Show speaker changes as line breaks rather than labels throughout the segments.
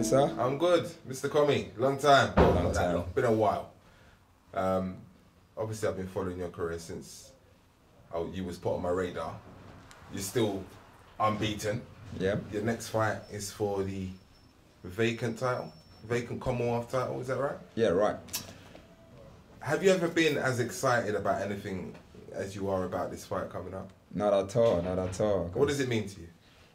doing, sir?
I'm good, Mr. Commey. Long time.
Long time.
Long. Been a while. Obviously, I've been following your career since you was put on my radar. You're still unbeaten.
Yeah.
Your next fight is for the vacant Commonwealth title. Is that right?
Yeah, right.
Have you ever been as excited about anything as you are about this fight coming up?
Not at all, not at all.
What does it mean to you?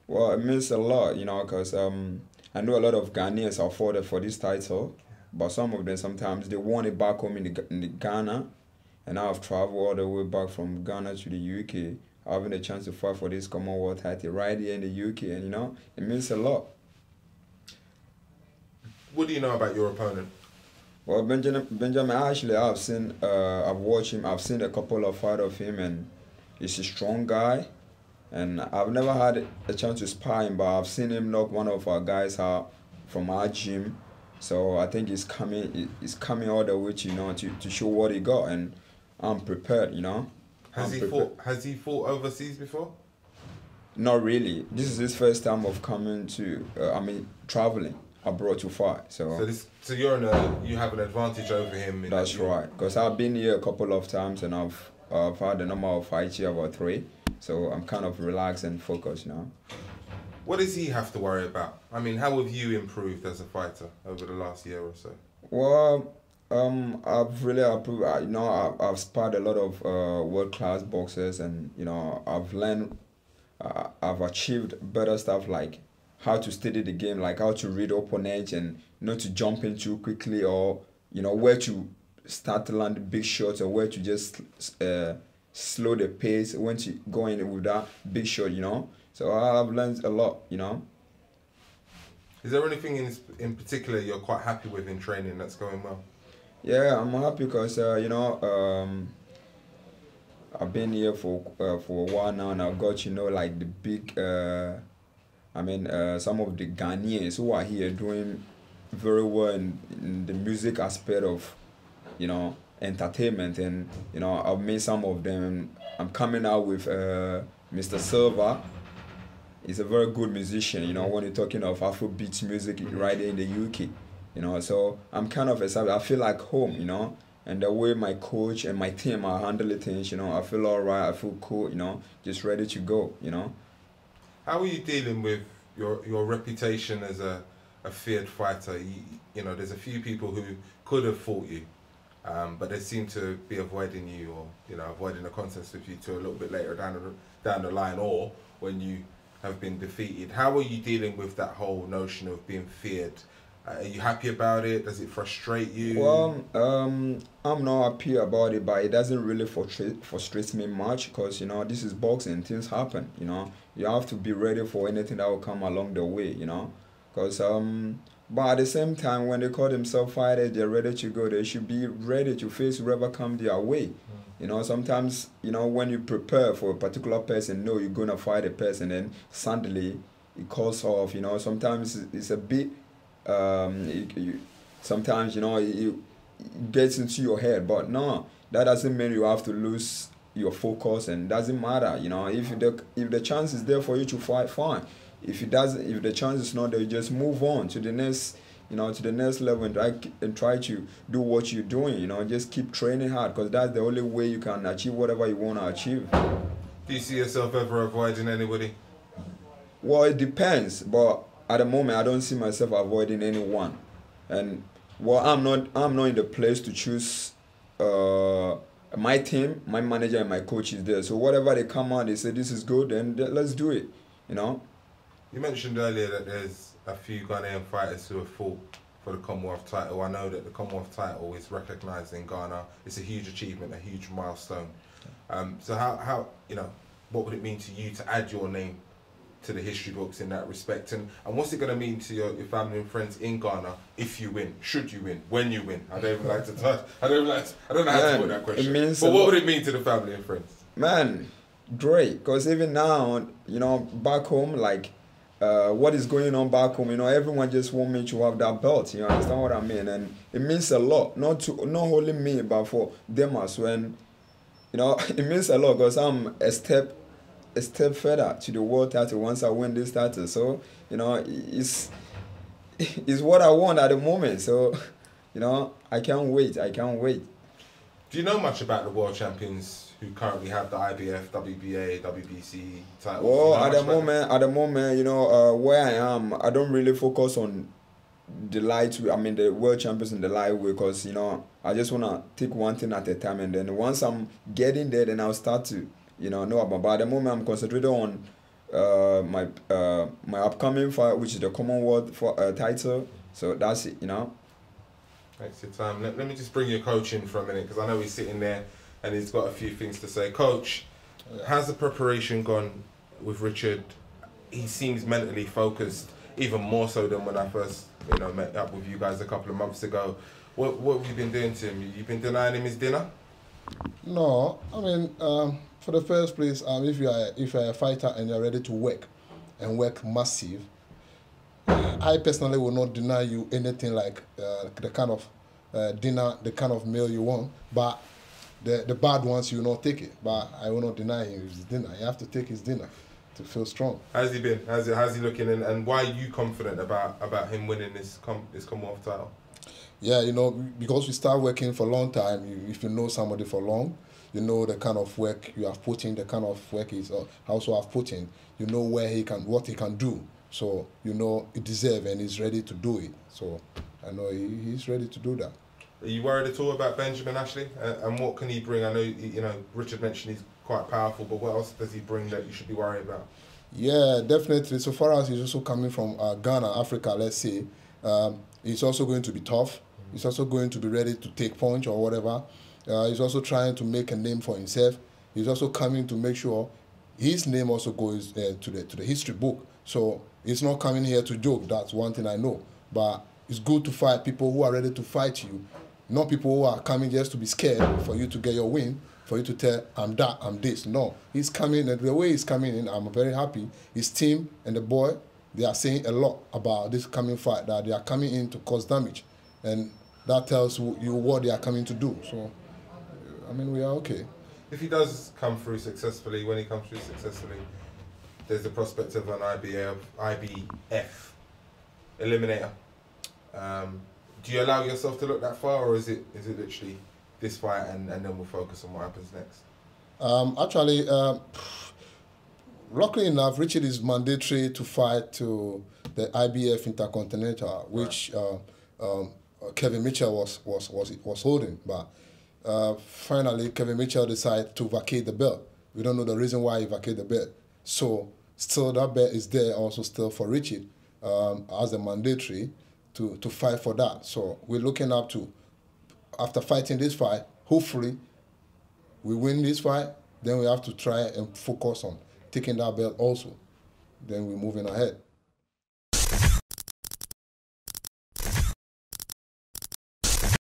Well, it means a lot, because I know a lot of Ghanaians are fought for this title, but some of them sometimes they want it back home in the Ghana, and I've traveled all the way back from Ghana to the UK, having a chance to fight for this Commonwealth title right here in the UK, and it means a lot.
What do you know about your opponent?
Well, Benjamin, actually, I've watched him, I've seen a couple of fights of him, and he's a strong guy, and I've never had a chance to spar him, but I've seen him knock one of our guys out from our gym, so I think he's coming all the way to show what he got, and I'm prepared,
Has he fought overseas before?
Not really. This is his first time of coming to, traveling abroad to fight. So
you have an advantage over him.
That's right. Because I've been here a couple of times and I've had a number of fights here, about 3. So I'm kind of relaxed and focused now.
What does he have to worry about? I mean, how have you improved as a fighter over the last year or so?
Well, I've really improved. I've sparred a lot of world-class boxers, and I've learned, I've achieved better stuff like how to study the game, like how to read opponents and not to jump in too quickly, or where to start to land big shots, or where to just slow the pace when to go in with that big shot. So I've learned a lot.
Is there anything in particular you're quite happy with in training that's going well?
Yeah, I'm happy because I've been here for a while now, and I've got like the big some of the Ghanaians who are here doing very well in the music aspect of entertainment, and I've met some of them. I'm coming out with Mr. Silva. He's a very good musician, when you're talking of Afrobeat music right here in the UK, so I'm kind of excited. I feel like home, and the way my coach and my team are handling things, I feel all right, I feel cool, just ready to go,
How are you dealing with your reputation as a feared fighter? There's a few people who could have fought you, but they seem to be avoiding you, or avoiding the contest with you to a little bit later down the line, or when you have been defeated. How are you dealing with that whole notion of being feared? Are you happy about it? Does it frustrate you?
Well, I'm not happy about it, but it doesn't really frustrate me much, because this is boxing. Things happen. You have to be ready for anything that will come along the way. Because but at the same time, when they call themselves fighters, they're ready to go. They should be ready to face whoever comes their way. Sometimes, when you prepare for a particular person, you're going to fight a person, and suddenly it calls off. Sometimes it's a bit, sometimes, it gets into your head. But no, that doesn't mean you have to lose your focus, and doesn't matter. If the chance is there for you to fight, fine. If the chance is not there, you just move on to the next, to the next level, and try to do what you're doing. Just keep training hard, because that's the only way you can achieve whatever you want to achieve.
Do you see yourself ever avoiding anybody?
Well, it depends, but at the moment I don't see myself avoiding anyone, and I'm not in the place to choose. My team, my manager, and my coach is there. So whatever they come out, they say this is good, and let's do it.
You mentioned earlier that there's a few Ghanaian fighters who have fought for the Commonwealth title. I know that the Commonwealth title is recognised in Ghana. It's a huge achievement, a huge milestone. So how what would it mean to you to add your name to the history books in that respect? And what's it going to mean to your family and friends in Ghana if you win, should you win, when you win? I don't even like to touch. I don't know how to put that question. But what would it mean to the family and friends?
Man, great. Because even now, back home, like, what is going on back home, everyone just want me to have that belt, you understand what I mean? And it means a lot, not only me, but for them as well. It means a lot, because I'm a step further to the world title once I win this title. So, it's what I want at the moment. So, you know, I can't wait. I can't wait.
Do you know much about the world champions who currently have the IBF, WBA, WBC titles?
Well, at the moment, you know, where I am, I don't really focus on the lightweight. I mean, the world champions in the lightweight, because you know, I just wanna take one thing at a time, and then once I'm getting there, then I'll start to, you know about. But at the moment, I'm concentrated on my upcoming fight, which is the Commonwealth title. So that's it, you know.
Thanks for your time. Let me just bring your coach in for a minute, because I know he's sitting there and he's got a few things to say. Coach, how's the preparation gone with Richard? He seems mentally focused, even more so than when I first, you know, met up with you guys a couple of months ago. What have you been doing to him? You've been denying him his dinner?
No, I mean, for the first place, if you're a fighter and you're ready to work and work massive, I personally will not deny you anything like the kind of dinner, the kind of meal you want, but the bad ones you will not take it. But I will not deny him his dinner. You have to take his dinner to feel strong.
How's he been? How's he looking? And why are you confident about him winning this Commonwealth title?
Yeah, you know, because we start working for a long time, if you know somebody for long, you know the kind of work you have put in, the kind of work he's also have put in, you know what he can do. So, you know, he deserves and he's ready to do it. So, I know he's ready to do that.
Are you worried at all about Benjamin Ashley? And what can he bring? I know, you know, Richard mentioned he's quite powerful, but what else does he bring that you should be worried about?
Yeah, definitely. So far as he's also coming from Ghana, Africa, let's say, he's also going to be tough. He's also going to be ready to take punch or whatever. He's also trying to make a name for himself. He's also coming to make sure his name also goes to the history book. So he's not coming here to joke. That's one thing I know. But it's good to fight people who are ready to fight you, not people who are coming just to be scared for you to get your win, for you to tell, I'm that, I'm this. No, he's coming, and the way he's coming in, I'm very happy. His team and the boy, they are saying a lot about this coming fight, that they are coming in to cause damage. And that tells you what they are coming to do. So, I mean, we are okay.
If he does come through successfully, when he comes through successfully, there's the prospect of an IBF eliminator. Do you allow yourself to look that far, or is it literally this fight and then we'll focus on what happens next?
Actually, luckily enough, Richard is mandatory to fight to the IBF Intercontinental, which Kevin Mitchell was holding, but finally Kevin Mitchell decided to vacate the belt. We don't know the reason why he vacated the belt. So still that belt is there also still for Richard as a mandatory to fight for that. So we're looking up to, after fighting this fight, hopefully we win this fight, then we have to try and focus on taking that belt also. Then we're moving ahead.